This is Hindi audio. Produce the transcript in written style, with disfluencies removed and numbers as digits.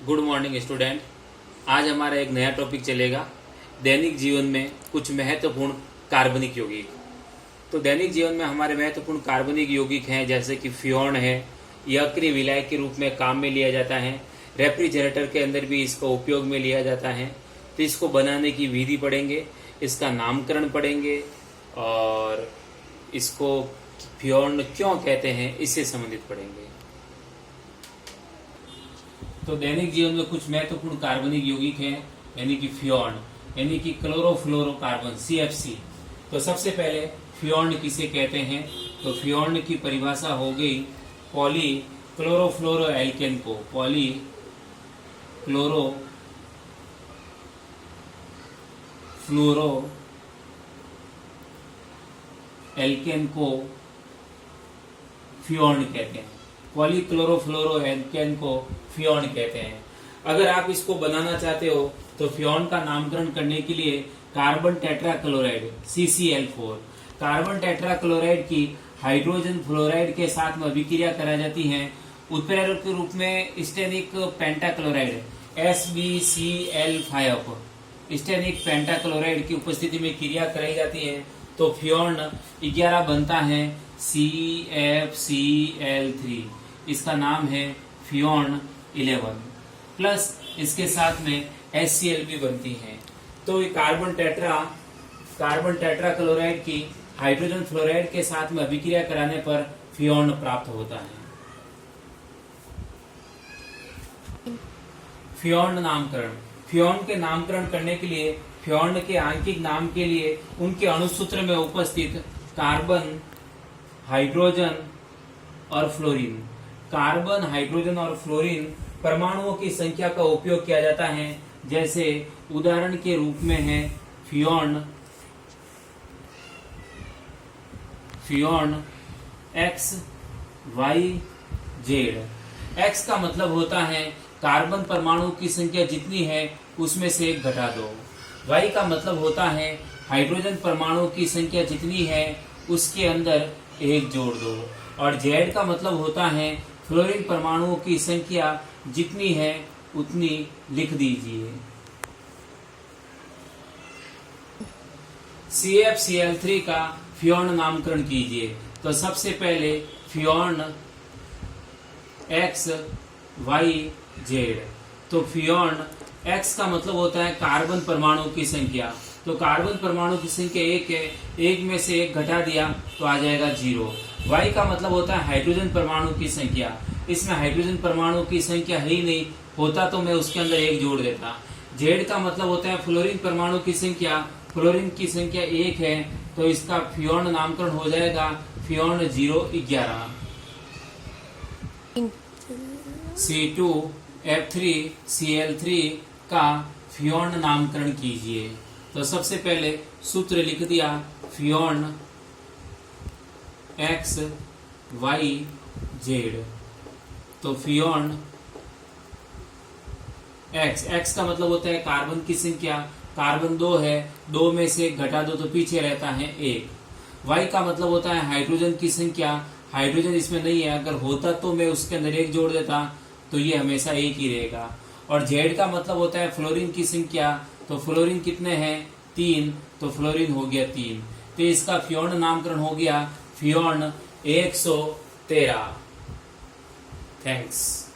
Good morning student. आज हमारा एक नया टॉपिक चलेगा, दैनिक जीवन में कुछ महत्वपूर्ण कार्बनिक यौगिक। तो दैनिक जीवन में हमारे महत्वपूर्ण कार्बनिक यौगिक हैं, जैसे कि फ्योन है, यह अक्रिय विलायक के रूप में काम में लिया जाता है। रेफ्रिजरेटर के अंदर भी इसका उपयोग में लिया जाता है। तो इसको बनाने की विधि पढ़ेंगे, इसका नामकरण पढ़ेंगे और इसको फ्योन क्यों कहते हैं इससे संबंधित पढ़ेंगे। तो दैनिक जीवन में कुछ महत्वपूर्ण कार्बनिक यौगिक हैं, यानी कि फ्योन, यानी कि क्लोरोफ्लोरोकार्बन CFC। तो सबसे पहले फ्योन किसे कहते हैं? तो फ्योन की परिभाषा हो गई पॉली क्लोरोफ्लोरो एल्केन को, पॉली क्लोरो फ्लोरो एल्केन को फ्योन कहते हैं। पॉलीक्लोरोफ्लोरो एल्केन को फ्योन कहते हैं। अगर आप इसको बनाना चाहते हो तो फ्योन का नामकरण करने के लिए carbon tetrachloride CCl4, carbon tetrachloride की हाइड्रोजन फ्लोराइड के साथ में अभिक्रिया कराई जाती है। उत्प्रेरक के रूप में Stenik pentachloride SbCl5, Stenik pentachloride की उपस्थिति में क्रिया कराई जाती है। तो फ्योन 11 बनता है CFCl3, इसका नाम है फ्योन 11, प्लस इसके साथ में HCl भी बनती है। तो ये कार्बन टेट्राक्लोराइड की हाइड्रोजन फ्लोराइड के साथ में अभिक्रिया कराने पर फ्योन प्राप्त होता है। फ्योन नामकरण, फ्योन के नामकरण करने के लिए फ्योन के आंकिक नाम के लिए उनके अणुसूत्र में उपस्थित कार्बन, हाइड्रोजन और फ्लोरीन, कार्बन, हाइड्रोजन और फ्लोरीन परमाणुओं की संख्या का उपयोग किया जाता है। जैसे उदाहरण के रूप में है फ्योन XYZ। X का मतलब होता है कार्बन परमाणु की संख्या जितनी है उसमें से एक घटा दो। Y का मतलब होता है हाइड्रोजन परमाणु की संख्या जितनी है उसके अंदर एक जोड़ दो। और Z का मतलब होता है फ्लोरीन परमाणुओं की संख्या जितनी है उतनी लिख दीजिए। CFCl3 का फ्योन नामकरण कीजिए। तो सबसे पहले फ्योन XYZ। तो फ्योन X का मतलब होता है कार्बन परमाणु की संख्या। तो कार्बन परमाणु की संख्या 1 है, 1 में से 1 घटा दिया तो आ जाएगा 0। Y का मतलब होता है हाइड्रोजन परमाणु की संख्या। इसमें हाइड्रोजन परमाणु की संख्या है ही नहीं, होता तो मैं उसके अंदर 1 जोड़ देता। Z का मतलब होता है फ्लोरीन परमाणु की संख्या। फ्लोरीन की संख्या 1 है, तो इसका फ्योन नामकरण हो जाएगा फ्योन 011। C2F3Cl3 का फ्योन नामकरण कीजिए। तो सबसे पहले सूत्र लिख दिया फ्योन XYZ। तो फ्योन X का मतलब होता है कार्बन की संख्या। कार्बन 2 है, 2 में से 1 घटा दो तो पीछे रहता है 1। Y का मतलब होता है हाइड्रोजन की संख्या। हाइड्रोजन इसमें नहीं है, अगर होता तो मैं उसके अंदर 1 जोड़ देता, तो ये हमेशा 1 ही रहेगा। और Z का मतलब होता है फ्लोरीन की संख्या। तो फ्लोरीन कितने हैं? 3, तो फ्लोरीन हो गया 3। तो इसका फ्योन नामकरण हो गया फ्योन 113। थैंक्स।